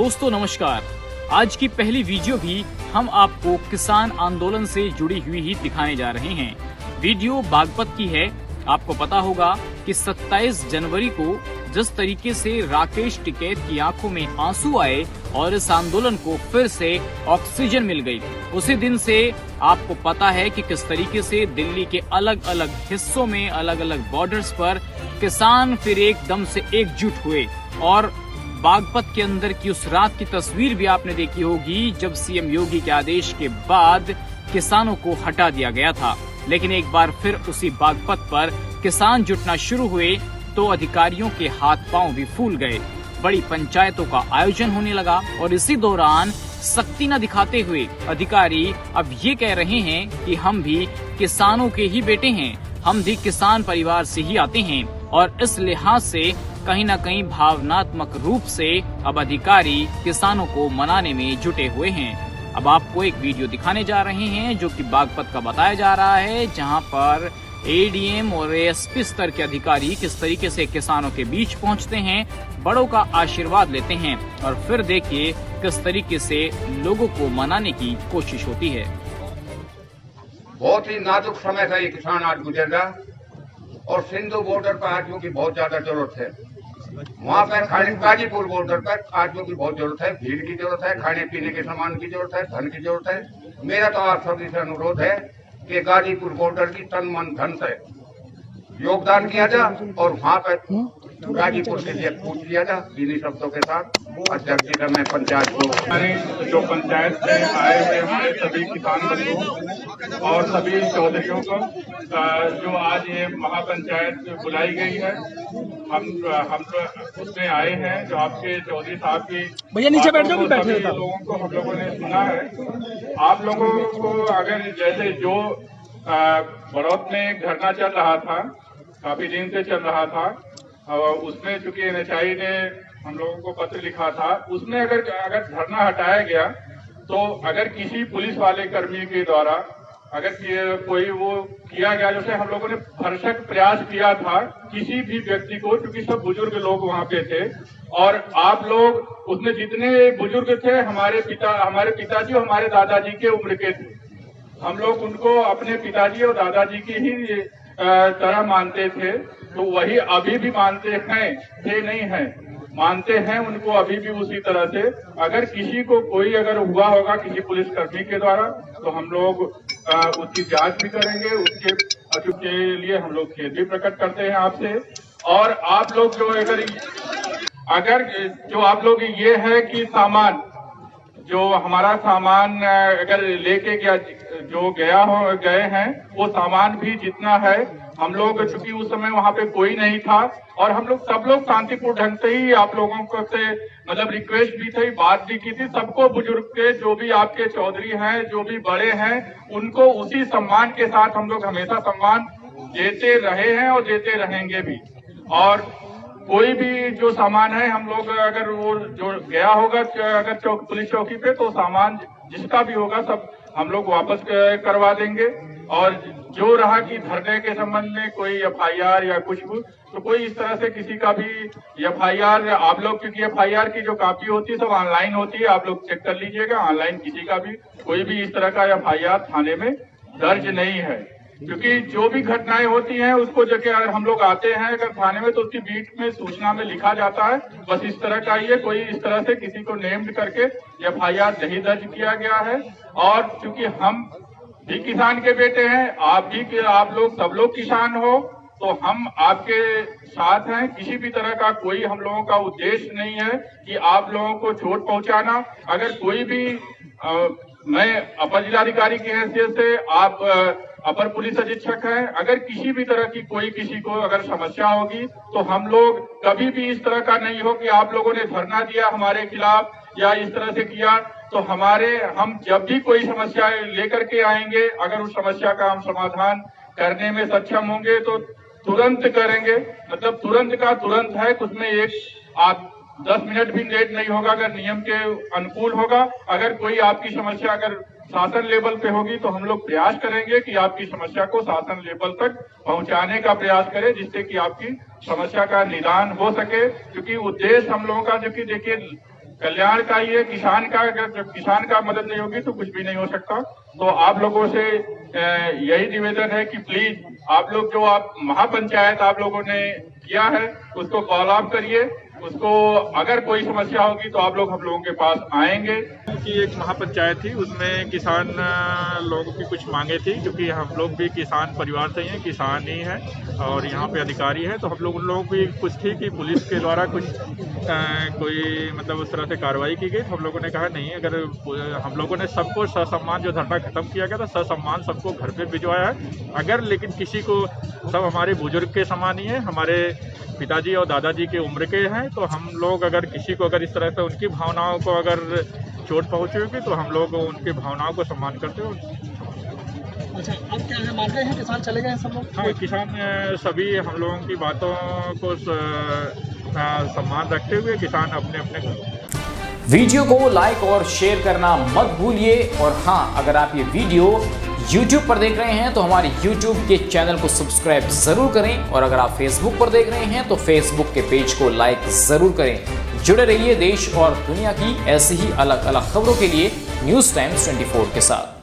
दोस्तों नमस्कार। आज की पहली वीडियो भी हम आपको किसान आंदोलन से जुड़ी हुई ही दिखाने जा रहे हैं। वीडियो बागपत की है। आपको पता होगा कि 27 जनवरी को जिस तरीके से राकेश टिकैत की आंखों में आंसू आए और इस आंदोलन को फिर से ऑक्सीजन मिल गई, उसी दिन से आपको पता है कि किस तरीके से दिल्ली के अलग अलग हिस्सों में अलग अलग बॉर्डर्स पर किसान फिर एकदम से एकजुट हुए। और बागपत के अंदर की उस रात की तस्वीर भी आपने देखी होगी जब सीएम योगी के आदेश के बाद किसानों को हटा दिया गया था। लेकिन एक बार फिर उसी बागपत पर किसान जुटना शुरू हुए तो अधिकारियों के हाथ पांव भी फूल गए। बड़ी पंचायतों का आयोजन होने लगा और इसी दौरान सख्ती न दिखाते हुए अधिकारी अब ये कह रहे हैं कि हम भी किसानों के ही बेटे हैं, हम भी किसान परिवार से ही आते हैं। और इस लिहाज से कहीं न कहीं भावनात्मक रूप से अब अधिकारी किसानों को मनाने में जुटे हुए हैं। अब आपको एक वीडियो दिखाने जा रहे हैं जो कि बागपत का बताया जा रहा है, जहां पर एडीएम और एएसपी स्तर के अधिकारी किस तरीके से किसानों के बीच पहुंचते हैं, बड़ों का आशीर्वाद लेते हैं और फिर देखिए किस तरीके से लोगों को मनाने की कोशिश होती है। बहुत ही नाजुक समय था ये किसान आज गुजर रहा और सिंधु बॉर्डर पर आदमियों की बहुत ज्यादा जरूरत है। वहाँ पर गाजीपुर बॉर्डर पर आदमियों की बहुत जरूरत है, भीड़ की जरूरत है, खाने पीने के सामान की जरूरत है, धन की जरूरत है। मेरा तो आप सभी से अनुरोध है कि गाजीपुर बॉर्डर की तन मन धन से योगदान किया जाए और वहाँ पर गाजीपुर के लिए पूछ लिया जाए इन्हीं शब्दों के साथ। अध्यक्ष जी का मैं पंचायत को हमारे जो पंचायत में आए हुए हमारे सभी किसान बंधुओं और सभी चौधरियों को जो आज ये महापंचायत बुलाई गई है, हम उसमें आए हैं। जो आपके चौधरी साहब की भैया नीचे बैठ जाओ, बैठे लोगों को हम लोगों ने सुना है। आप लोगों को अगर जैसे जो बड़ौत में एक धरना चल रहा था, काफी दिन से चल रहा था, उसमें चूंकि एनएचआई ने हम लोगों को पत्र लिखा था, उसमें अगर धरना हटाया गया तो अगर किसी पुलिस वाले कर्मी के द्वारा अगर कोई वो किया गया, जैसे हम लोगों ने भरसक प्रयास किया था किसी भी व्यक्ति को, क्योंकि सब बुजुर्ग लोग वहाँ पे थे और आप लोग उसमें जितने बुजुर्ग थे हमारे पिताजी और हमारे दादाजी के उम्र के थे। हम लोग उनको अपने पिताजी और दादाजी की ही तरह मानते थे, तो वही अभी भी मानते हैं, थे नहीं है, मानते हैं उनको अभी भी उसी तरह से। अगर किसी को कोई अगर हुआ होगा किसी पुलिसकर्मी के द्वारा तो हम लोग उसकी जांच भी करेंगे, उसके लिए हम लोग खेद भी प्रकट करते हैं आपसे। और आप लोग जो अगर जो आप लोग ये है कि सामान जो हमारा सामान अगर लेके गए हैं वो सामान भी जितना है, हम लोग चूंकि उस समय वहाँ पे कोई नहीं था और हम लोग सब लोग शांतिपूर्ण ढंग से ही आप लोगों को से मतलब रिक्वेस्ट भी थी, बात भी की थी। सबको बुजुर्ग के जो भी आपके चौधरी हैं, जो भी बड़े हैं, उनको उसी सम्मान के साथ हम लोग हमेशा सम्मान देते रहे हैं और देते रहेंगे भी। और कोई भी जो सामान है हम लोग अगर वो जो गया होगा अगर पुलिस चौकी पे, तो सामान जिसका भी होगा सब हम लोग वापस करवा देंगे। और जो रहा कि धरने के संबंध में कोई एफआईआर या कुछ तो कोई इस तरह से किसी का भी एफआईआर आप लोग, क्योंकि एफआईआर की जो कॉपी होती है सब ऑनलाइन होती है, आप लोग चेक कर लीजिएगा। ऑनलाइन किसी का भी कोई भी इस तरह का एफआईआर थाने में दर्ज नहीं है, क्योंकि जो भी घटनाएं होती हैं उसको जो अगर हम लोग आते हैं अगर थाने में तो उसकी बीट में सूचना में लिखा जाता है। बस इस तरह का ये कोई इस तरह से किसी को नेम्ड करके एफआईआर नहीं दर्ज किया गया है। और क्योंकि हम भी किसान के बेटे हैं, आप लोग सब लोग किसान हो, तो हम आपके साथ हैं। किसी भी तरह का कोई हम लोगों का उद्देश्य नहीं है कि आप लोगों को चोट पहुंचाना। अगर कोई भी मैं अपर जिलाधिकारी की हैसियत से, आप अपर पुलिस अधीक्षक हैं, अगर किसी भी तरह की कोई किसी को अगर समस्या होगी तो हम लोग कभी भी इस तरह का नहीं हो कि आप लोगों ने धरना दिया हमारे खिलाफ या इस तरह से किया तो हम जब भी कोई समस्या लेकर के आएंगे, अगर उस समस्या का हम समाधान करने में सक्षम होंगे तो तुरंत करेंगे। मतलब तुरंत का तुरंत है, उसमें आप 10 मिनट भी लेट नहीं होगा अगर नियम के अनुकूल होगा। अगर कोई आपकी समस्या अगर शासन लेवल पे होगी तो हम लोग प्रयास करेंगे कि आपकी समस्या को शासन लेवल तक पहुंचाने का प्रयास करें, जिससे कि आपकी समस्या का निदान हो सके। क्योंकि उद्देश्य हम लोगों का जो कि देखिए कल्याण का ये किसान का, अगर जब किसान का मदद नहीं होगी तो कुछ भी नहीं हो सकता। तो आप लोगों से यही निवेदन है कि प्लीज आप लोग जो आप महापंचायत आप लोगों ने किया है उसको फॉलो अप करिए, उसको अगर कोई समस्या होगी तो आप लोग हम लोगों के पास आएंगे। की एक महापंचायत थी, उसमें किसान लोगों की कुछ मांगे थी, क्योंकि हम लोग भी किसान परिवार से ही हैं, किसान ही हैं और यहाँ पे अधिकारी हैं, तो हम लोग उन लोगों की कुछ थी कि पुलिस के द्वारा कुछ कोई मतलब उस तरह से कार्रवाई की गई। तो हम लोगों ने कहा नहीं, अगर हम लोगों ने सबको ससम्मान जो धरना खत्म किया गया था ससम्मान सबको घर पे भिजवाया है। अगर लेकिन किसी को, सब हमारे बुजुर्ग के समान ही है, हमारे पिताजी और दादाजी की उम्र के हैं, तो हम लोग अगर किसी को अगर इस तरह से उनकी भावनाओं को अगर चोट पहुंची होगी तो हम लोग उनकी भावनाओं को सम्मान करते हैं। अच्छा, अब क्या है, मान गए हैं किसान, चले गए हैं सब लोग? हाँ, किसान सभी हम लोगों की बातों को सम्मान रखते हुए किसान अपने अपने। वीडियो को लाइक और शेयर करना मत भूलिए। और हाँ, अगर आप ये वीडियो YouTube पर देख रहे हैं तो हमारे YouTube के चैनल को सब्सक्राइब जरूर करें, और अगर आप Facebook पर देख रहे हैं तो Facebook के पेज को लाइक जरूर करें। जुड़े रहिए देश और दुनिया की ऐसी ही अलग अलग खबरों के लिए न्यूज़ टाइम्स 24 के साथ।